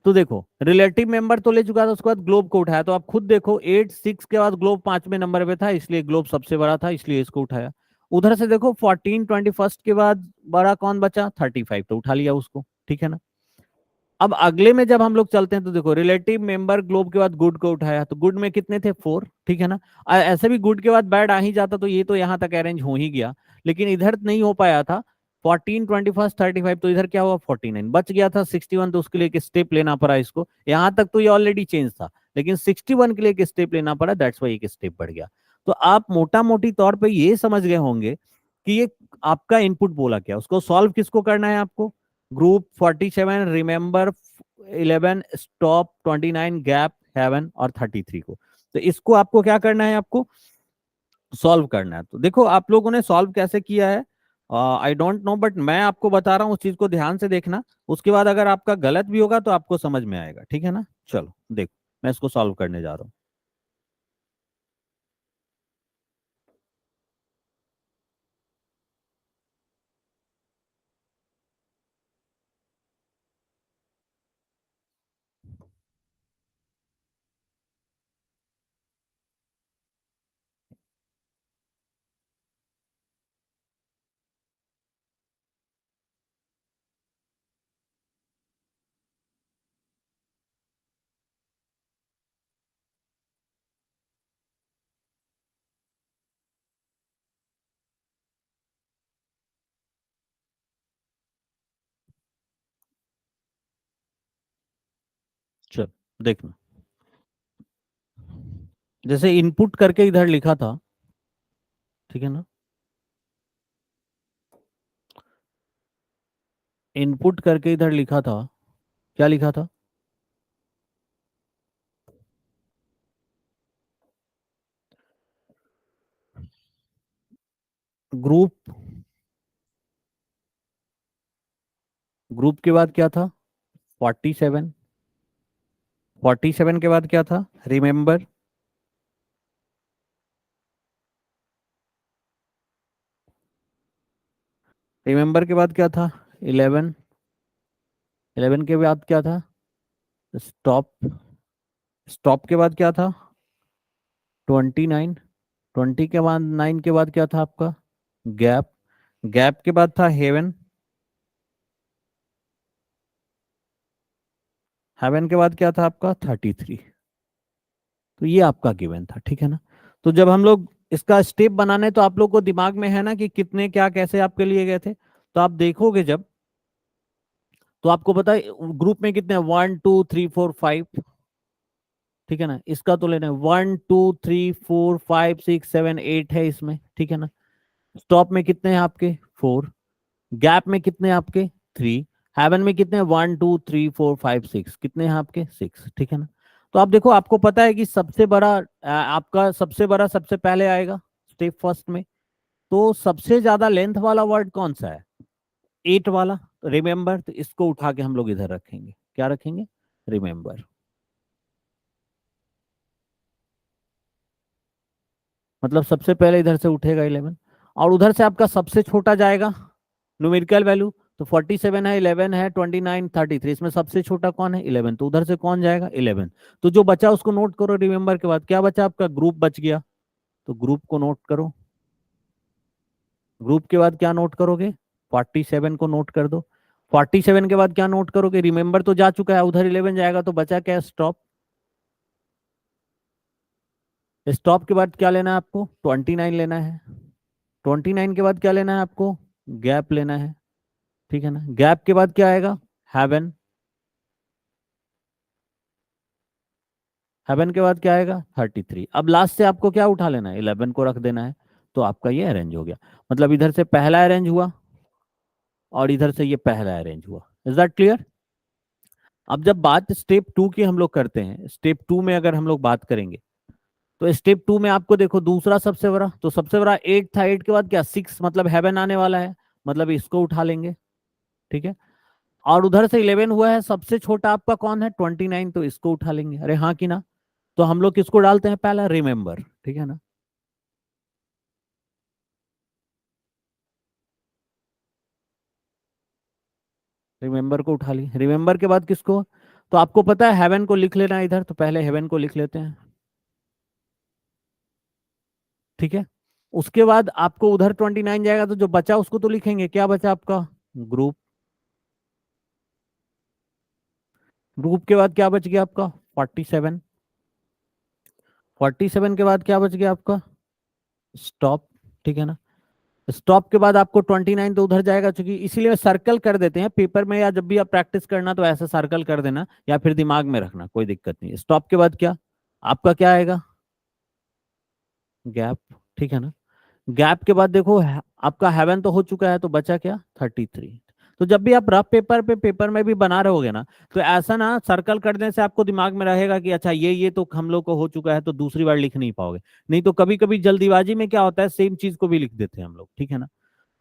तो देखो रिलेटिव मेंबर तो ले चुका था, उसके बाद ग्लोब को उठाया। तो आप खुद देखो 8 6 के बाद ग्लोब 5वें नंबर पे था, इसलिए ग्लोब सबसे बड़ा था, इसलिए इसको उठाया। उधर से देखो 14 21 के बाद बड़ा कौन बचा, 35, तो उठा लिया उसको, ठीक है ना। अब अगले में जब हम लोग चलते हैं तो देखो रिलेटिव मेंबर ग्लोब के बाद गुड को उठाया, तो गुड में कितने थे 4, ठीक है ना। ऐसे भी गुड के बाद बैड आ ही जाता, तो ये तो यहाँ तक अरेंज हो ही गया, लेकिन इधर नहीं हो पाया था। 14 21 35, तो इधर क्या हुआ 49 बच गया था 61, तो उसके लिए एक स्टेप लेना पड़ा इसको। यहाँ तक तो ये ऑलरेडी चेंज था, लेकिन 61 के लिए एक स्टेप लेना पड़ा, दैट्स वाई एक स्टेप बढ़ गया। तो आप मोटा मोटी तौर पर ये समझ गए होंगे कि ये आपका इनपुट बोला क्या, उसको सॉल्व किसको करना है आपको, ग्रुप 47, रिमेंबर 11, स्टॉप 29, गैप 7 और 33 को। तो इसको आपको क्या करना है, आपको सॉल्व करना है। तो देखो आप लोगों ने सॉल्व कैसे किया है, आई डोंट नो, बट मैं आपको बता रहा हूँ, उस चीज को ध्यान से देखना। उसके बाद अगर आपका गलत भी होगा तो आपको समझ में आएगा, ठीक है ना। चलो देखो, मैं इसको सॉल्व करने जा रहा हूँ। चलो देखना, जैसे इनपुट करके इधर लिखा था, ठीक है ना। इनपुट करके इधर लिखा था, क्या लिखा था, ग्रुप, ग्रुप के बाद क्या था 47, 47 के बाद क्या था रिमेंबर, रिमेंबर के बाद क्या था 11, 11 के बाद क्या था स्टॉप, स्टॉप के बाद क्या था 29, 20 के बाद 9 के बाद क्या था आपका गैप, गैप के बाद था हेवन, हेवन के बाद क्या था आपका 33। तो ये आपका गिवन था, ठीक है ना। तो जब हम लोग इसका स्टेप बनाने, तो आप लोग को दिमाग में है ना कि कितने क्या कैसे आपके लिए गए थे। तो आप देखोगे जब, तो आपको पता है ग्रुप में कितने, 1 2 3 4 5, ठीक है ना। इसका तो लेना है 1 2 3 4 5 6 7 8 है इसमें, ठीक है ना। स्टॉप में कितने हैं आपके, 4। गैप में कितने हैं आपके, 3। हेवन में कितने हैं, 1 2 3 4 5 6, कितने हैं आपके, 6, ठीक है ना। तो आप देखो, आपको पता है कि सबसे बड़ा आपका सबसे बड़ा सबसे पहले आएगा स्टेप फर्स्ट में। तो सबसे ज्यादा लेंथ वाला वर्ड कौन सा है, 8 वाला, रिमेंबर। तो इसको उठा के हम लोग इधर रखेंगे, क्या रखेंगे, रिमेंबर। मतलब सबसे पहले इधर से उठेगा 11, और उधर से आपका सबसे छोटा जाएगा न्यूमेरिकल वैल्यू। तो 47 है, 11 है, 29 33, इसमें सबसे छोटा कौन है, 11। तो उधर से कौन जाएगा, 11। तो जो बचा उसको नोट करो, रिमेंबर के बाद क्या बचा आपका, ग्रुप बच गया। तो ग्रुप को नोट करो। ग्रुप के बाद क्या नोट करोगे, 47 को नोट कर दो। 47 के बाद क्या नोट करोगे, रिमेंबर तो जा चुका है, उधर 11 जाएगा, तो बचा क्या, स्टॉप। स्टॉप के बाद क्या लेना है आपको, 29 लेना है। 29 के बाद क्या लेना है आपको, गैप लेना है, ठीक है ना। गैप के बाद क्या आएगा, हेवन। हेवन के बाद क्या आएगा, 33। अब लास्ट से आपको क्या उठा लेना है, 11 को रख देना है। तो आपका ये अरेंज हो गया। मतलब इधर से पहला अरेंज हुआ, और इधर से ये पहला अरेंज हुआ। Is that clear. अब जब बात स्टेप 2 की हम लोग करते हैं, स्टेप 2 में अगर हम लोग बात करेंगे, तो स्टेप 2 में आपको देखो दूसरा सबसे बड़ा, तो सबसे बड़ा 8 था, 8 के बाद क्या, 6, मतलब हेवन आने वाला है, मतलब इसको उठा लेंगे, ठीक है। और उधर से 11 हुआ है, सबसे छोटा आपका कौन है, 29, तो इसको उठा लेंगे, अरे हाँ कि ना। तो हम लोग किसको डालते हैं, पहला रिमेंबर, ठीक है ना। रिमेंबर को उठा ली, रिमेंबर के बाद किसको, तो आपको पता है हेवन को लिख लेना है इधर, तो पहले हेवन को लिख लेते हैं, ठीक है। उसके बाद आपको उधर 29 जाएगा, तो जो बचा उसको तो लिखेंगे, क्या बचा आपका, ग्रुप। ग्रुप के बाद क्या बच गया आपका, 47। 47 के बाद क्या बच गया आपका, स्टॉप, ठीक है ना। स्टॉप के बाद आपको 29 तो उधर जाएगा, चूंकि इसीलिए सर्कल कर देते हैं पेपर में, या जब भी आप प्रैक्टिस करना तो ऐसा सर्कल कर देना, या फिर दिमाग में रखना, कोई दिक्कत नहीं। स्टॉप के बाद क्या आपका, क्या आएगा, गैप, ठीक है ना। गैप के बाद देखो आपका हेवन तो हो चुका है, तो बचा क्या, 33। तो जब भी आप रफ पेपर पे, पेपर में भी बना रहे होगे ना, तो ऐसा ना सर्कल करने से आपको दिमाग में रहेगा कि अच्छा ये तो हम लोग को हो चुका है, तो दूसरी बार लिख नहीं पाओगे। नहीं तो कभी कभी जल्दीबाजी में क्या होता है, सेम चीज को भी लिख देते हैं हम लोग, ठीक है ना।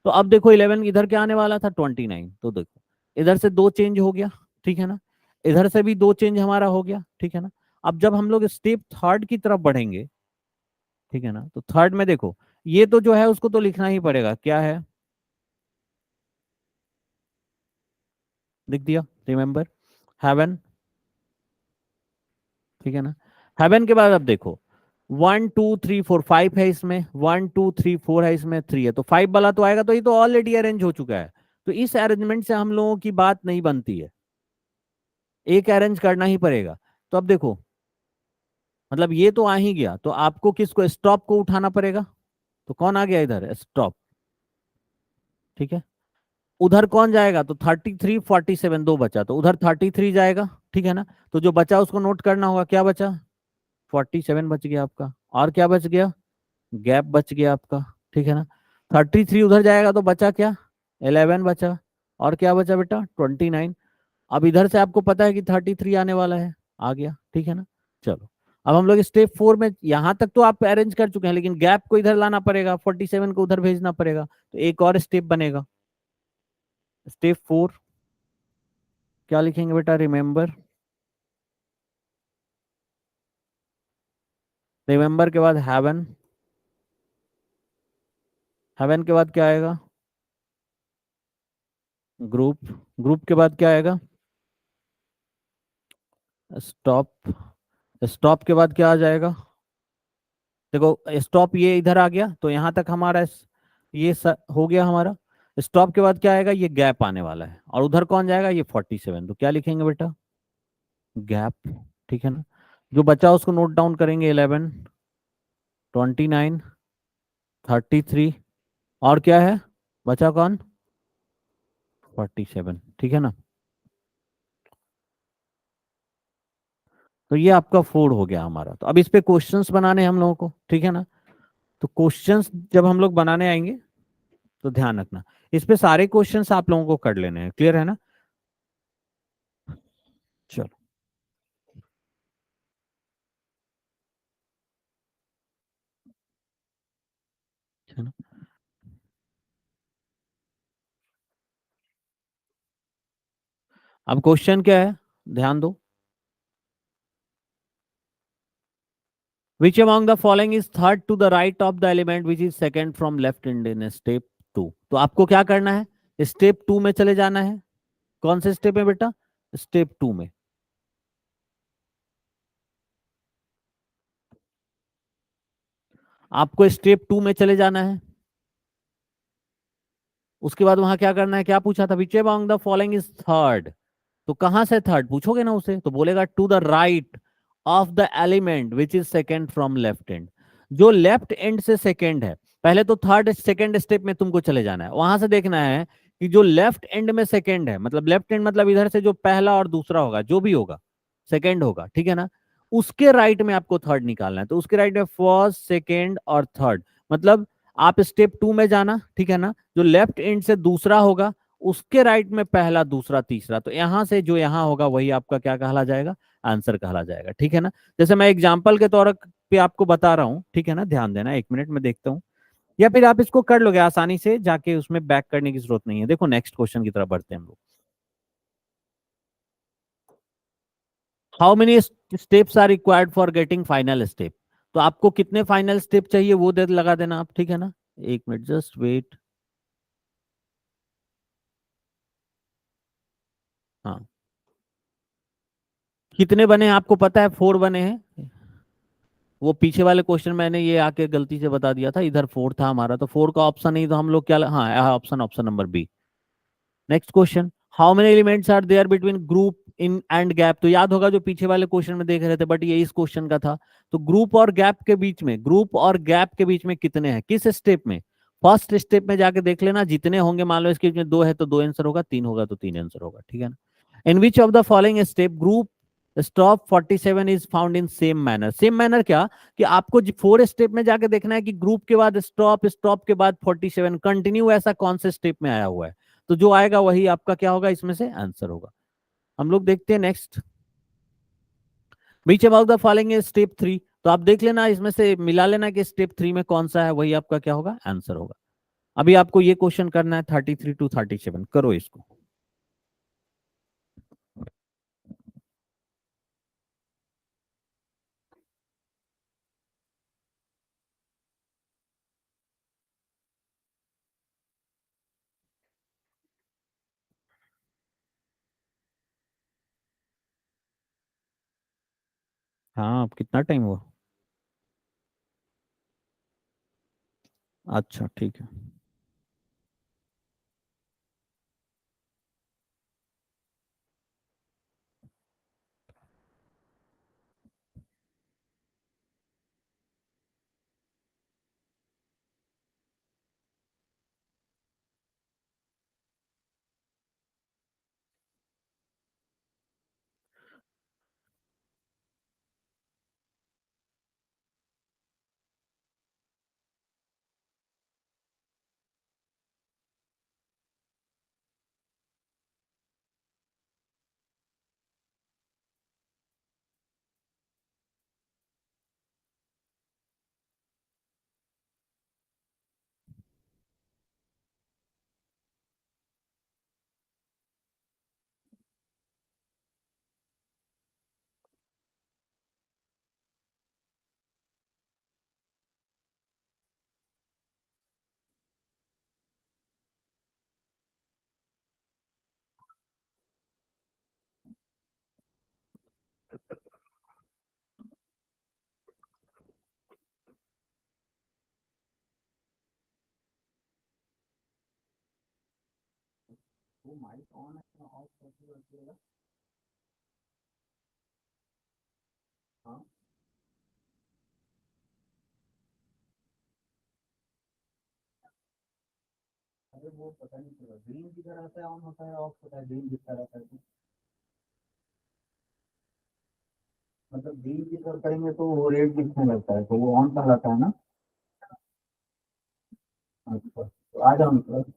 तो अब देखो 11 इधर क्या आने वाला था, 29, तो देखो इधर से दो चेंज हो गया, ठीक है ना। इधर से भी दो चेंज हमारा हो गया, ठीक है ना। अब जब हम लोग स्टेप थर्ड की तरफ बढ़ेंगे, ठीक है ना, तो थर्ड में देखो, ये तो जो है उसको तो लिखना ही पड़ेगा, क्या है, लिख दिया, रिमेंबर, हेवन, ठीक है ना। हेवन के बाद अब देखो 1 2 3 4 5 है इसमें, 1 2 3 4 है इसमें, 3 है, तो 5 वाला तो आएगा, तो ये तो ऑलरेडी अरेंज हो चुका है। तो इस अरेंजमेंट से हम लोगों की बात नहीं बनती है, एक अरेंज करना ही पड़ेगा। तो अब देखो, मतलब ये तो आ ही गया, तो आपको किसको, स्टॉप को उठाना पड़ेगा। तो कौन आ गया इधर, स्टॉप, ठीक है। उधर कौन जाएगा, तो 33 47 दो बचा, तो उधर 33 जाएगा, ठीक है ना। तो जो बचा उसको नोट करना होगा, क्या बचा, 47 बच गया आपका, और क्या बच गया, गैप बच गया आपका, ठीक है ना। 33 उधर जाएगा, तो बचा क्या, 11 बचा, और क्या बचा बेटा, 29। अब इधर से आपको पता है कि 33 आने वाला है, आ गया, ठीक है ना। चलो, अब हम लोग स्टेप 4 में, यहां तक तो आप अरेंज कर चुके हैं, लेकिन गैप को इधर लाना पड़ेगा, 47 को उधर भेजना पड़ेगा, तो एक और स्टेप बनेगा। स्टेप 4 क्या लिखेंगे बेटा, रिमेंबर। रिमेंबर के बाद हेवन। हेवन के बाद क्या आएगा, ग्रुप। ग्रुप के बाद क्या आएगा, स्टॉप। स्टॉप के बाद क्या आ जाएगा, देखो स्टॉप ये इधर आ गया, तो यहां तक हमारा हो गया हमारा। स्टॉप के बाद क्या आएगा, ये गैप आने वाला है, और उधर कौन जाएगा, ये 47, तो क्या लिखेंगे बेटा, गैप, ठीक है ना। जो बचा उसको नोट डाउन करेंगे। 11, 29, 33, और क्या है बचा कौन? 47, ठीक है ना। तो ये आपका 4 हो गया हमारा। तो अब इस पे क्वेश्चंस बनाने हैं हम लोगों को, ठीक है ना। तो क्वेश्चंस जब हम लोग बनाने आएंगे तो ध्यान रखना, इस पे सारे क्वेश्चंस आप लोगों को कर लेने हैं, क्लियर है ना। चलो, है ना। अब क्वेश्चन क्या है, ध्यान दो। Which among the following is third to the right of the element which is second from left end in step 2? तो आपको क्या करना है, स्टेप 2 में चले जाना है। कौन से स्टेप में बेटा? स्टेप 2 में। आपको स्टेप 2 में चले जाना है। उसके बाद वहां क्या करना है, क्या पूछा था, which among the following is third. तो कहां से थर्ड पूछोगे ना उसे, तो बोलेगा to the right of the element which is second from left end. जो लेफ्ट एंड से सेकेंड है, पहले तो थर्ड सेकेंड स्टेप में तुमको चले जाना है, वहां से देखना है कि जो लेफ्ट एंड में सेकेंड है, मतलब लेफ्ट एंड मतलब इधर से जो पहला और दूसरा होगा, जो भी होगा सेकेंड होगा, ठीक है ना। उसके राइट में आपको थर्ड निकालना है। तो उसके राइट में फर्स्ट, सेकेंड और थर्ड, मतलब आप स्टेप 2 में जाना, ठीक है ना। जो लेफ्ट एंड से दूसरा होगा उसके राइट में पहला, दूसरा, तीसरा, तो यहां से जो यहां होगा वही आपका क्या कहला जाएगा, आंसर कहला जाएगा, ठीक है ना। जैसे मैं एग्जाम्पल के तौर पे आपको बता रहा हूं, ठीक है ना, ध्यान देना, एक मिनट में देखता हूं। या फिर आप इसको कर लोगे आसानी से जाके, उसमें बैक करने की जरूरत नहीं है। देखो नेक्स्ट क्वेश्चन की तरफ बढ़ते हैं हम लोग। How many steps are required for getting final step. तो आपको कितने फाइनल स्टेप चाहिए वो दे लगा देना आप, ठीक है ना। एक मिनट, जस्ट वेट। हाँ, कितने बने हैं आपको पता है? 4 बने हैं। वो पीछे वाले क्वेश्चन मैंने ये आके गलती से बता दिया था, इधर 4 था हमारा, तो 4 का ऑप्शन नहीं, तो हम लोग क्या, हाँ option, option number B. Next question, how many elements are there between group in and gap. तो याद होगा जो पीछे वाले क्वेश्चन में देख रहे थे, बट ये इस क्वेश्चन का था। तो ग्रुप और गैप के बीच में, ग्रुप और गैप के बीच में कितने हैं, किस स्टेप में? फर्स्ट स्टेप में जाके देख लेना, जितने होंगे, मान लो इसके बीच में 2 है तो 2 आंसर होगा, 3 होगा तो 3 आंसर होगा, ठीक है ना। In which of the following step group stop 47 is found in same manner. Same manner क्या, कि आपको 4 स्टेप में जाके देखना है कि ग्रुप के बाद स्टॉप, स्टॉप के बाद 47 कंटिन्यू, ऐसा कौन से स्टेप में आया हुआ है। तो जो आएगा वही आपका क्या होगा, इसमें से आंसर होगा। हम लोग देखते हैं next. Beach about the following is step 3। तो आप देख लेना, इसमें से मिला लेना कि स्टेप 3 में कौन सा है, वही आपका क्या होगा, आंसर होगा। अभी आपको ये क्वेश्चन करना है 33 to 37, करो इसको। हाँ, अब कितना टाइम हुआ? अच्छा, ठीक है। वो माइक ऑन है, ऑफ करके रखिएगा। हाँ। अरे वो पता नहीं चला, ग्रीन किधर आता है ऑन होता है, ऑफ होता है, ग्रीन दिखता रहता है। मतलब ग्रीन की तरफ करेंगे तो वो रेड दिखने लगता है, तो वो ऑन कर रहता है ना। अच्छा तो आ जाओ मतलब।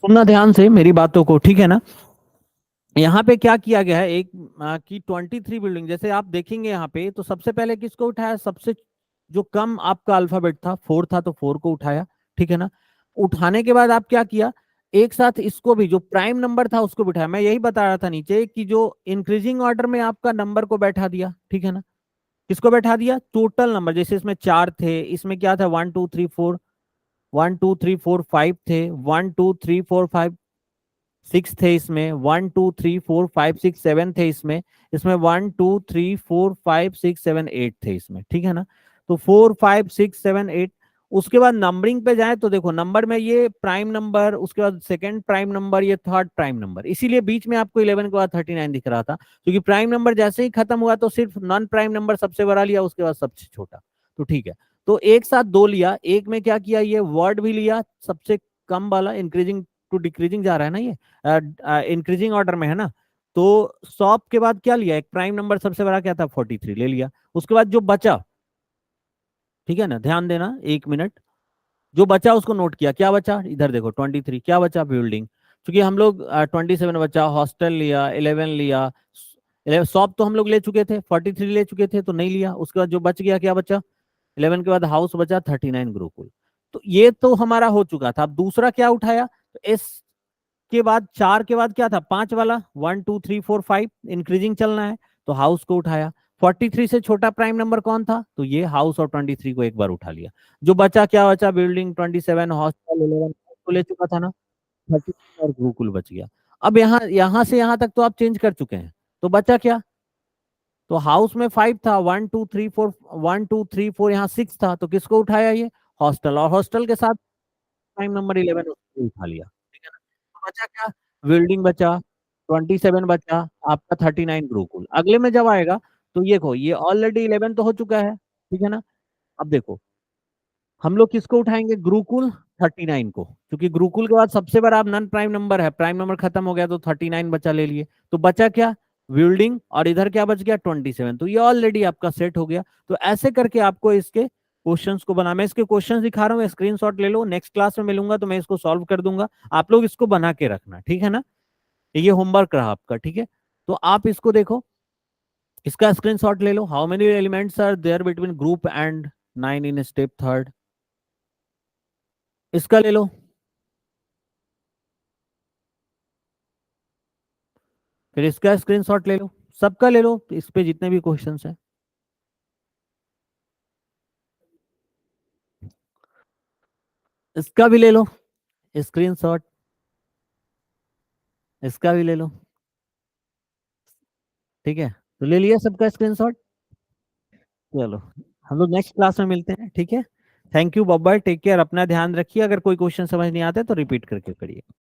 सुनना ध्यान से मेरी बातों को, ठीक है ना। यहाँ पे क्या किया गया है एक कि 23 बिल्डिंग, जैसे आप देखेंगे यहाँ पे, तो सबसे पहले किसको उठाया, सबसे जो कम आपका अल्फाबेट था 4 था, तो 4 को उठाया, ठीक है ना। उठाने के बाद आप क्या किया, एक साथ इसको भी, जो प्राइम नंबर था उसको बिठाया। मैं यही बता रहा था नीचे कि जो इंक्रीजिंग ऑर्डर में आपका नंबर को बैठा दिया, ठीक है ना। किसको बैठा दिया, टोटल नंबर, जैसे इसमें 4 थे, इसमें क्या था 1 2 3 4, 1 2 3 4 5 थे, 1 2 3 4 5 6 थे, इसमें 1 2 3 4 5 6 7 थे, इसमें इसमें 1 2 3 4 5 6 7 8 थे इसमें, ठीक है ना। तो 4 5 6 7 8। उसके बाद नंबरिंग पे जाए तो देखो नंबर में ये प्राइम नंबर, उसके बाद सेकंड प्राइम नंबर, ये थर्ड प्राइम नंबर, इसीलिए बीच में आपको 11 के बाद 39 दिख रहा था, क्योंकि प्राइम नंबर जैसे ही खत्म हुआ तो सिर्फ नॉन प्राइम नंबर सबसे बड़ा लिया, उसके बाद सबसे छोटा। तो ठीक है, तो एक साथ दो लिया, एक में क्या किया, ये वर्ड भी लिया सबसे कम वाला, इंक्रीजिंग टू डिक्रीजिंग जा रहा है ना ये, इंक्रीजिंग ऑर्डर में है ना। तो सॉप के बाद क्या लिया, एक प्राइम नंबर सबसे बड़ा क्या था 43 ले लिया। उसके बाद जो बचा, ठीक है ना, ध्यान देना 1 मिनट, जो बचा उसको नोट किया, क्या बचा इधर देखो 23, क्या बचा बिल्डिंग, क्योंकि हम लोग 27 बचा, हॉस्टल लिया, 11 लिया, शॉप तो हम लोग ले चुके थे, 43 ले चुके थे तो नहीं लिया। उसके बाद जो बच गया क्या बचा, 11 के बाद हाउस बचा 39 गुरुकुल। तो ये तो हमारा हो चुका था। अब दूसरा क्या उठाया, तो एस के बाद 4 के बाद क्या था, 5 वाला, 1 2 3 4 5 इंक्रीजिंग चलना है, तो हाउस को उठाया। 43 से छोटा प्राइम नंबर कौन था, तो ये हाउस, और 23 को एक बार उठा लिया। जो बचा क्या बचा, बिल्डिंग, 27, हॉस्टल 11 को ले चुका था ना, 30 और गुरुकुल बच गया। अब यहाँ यहाँ से यहाँ तक तो आप चेंज कर चुके हैं, तो बचा क्या, तो हाउस में 5 था, 1 2 3 4, 1 2 3 4, यहाँ 6 था, तो किसको उठाया ये, हॉस्टल, और हॉस्टल के साथ प्राइम नंबर 11 उसको उठा लिया, ठीक है ना। तो बचा क्या, बिल्डिंग बचा, 27 बचा, आपका 39 गुरुकुल। अगले में जब आएगा तो ये देखो, ये ऑलरेडी 11 तो हो चुका है, ठीक है ना। अब देखो हम लोग किसको उठाएंगे, गुरुकुल 39 को, क्योंकि गुरुकुल के बाद सबसे बड़ा अब नन प्राइम नंबर है, प्राइम नंबर खत्म हो गया तो 39 बचा, ले लिए। तो बचा क्या, बिल्डिंग, और इधर क्या बच गया 27, तो ये ऑलरेडी आपका सेट हो गया। तो ऐसे करके आपको इसके क्वेश्चंस को बना, मैं इसके क्वेश्चंस दिखा रहा हूँ, स्क्रीनशॉट ले लो, नेक्स्ट क्लास में मिलूंगा तो मैं इसको सॉल्व कर दूंगा, आप लोग इसको बना के रखना, ठीक है ना। ये होमवर्क रहा आपका, ठीक है। तो आप इसको देखो, इसका स्क्रीनशॉट ले लो, how many elements are there between group and 9 in step third, इसका ले लो, फिर इसका स्क्रीनशॉट ले लो, सबका ले लो, इस पे जितने भी क्वेश्चंस हैं। इसका भी ले लो स्क्रीनशॉट, इसका भी ले लो, ठीक है। तो ले लिया सबका स्क्रीनशॉट, चलो हम लोग नेक्स्ट क्लास में मिलते हैं, ठीक है। Thank you, bye bye, take care, अपना ध्यान रखिए, अगर कोई क्वेश्चन समझ नहीं आता है तो रिपीट करके करिए।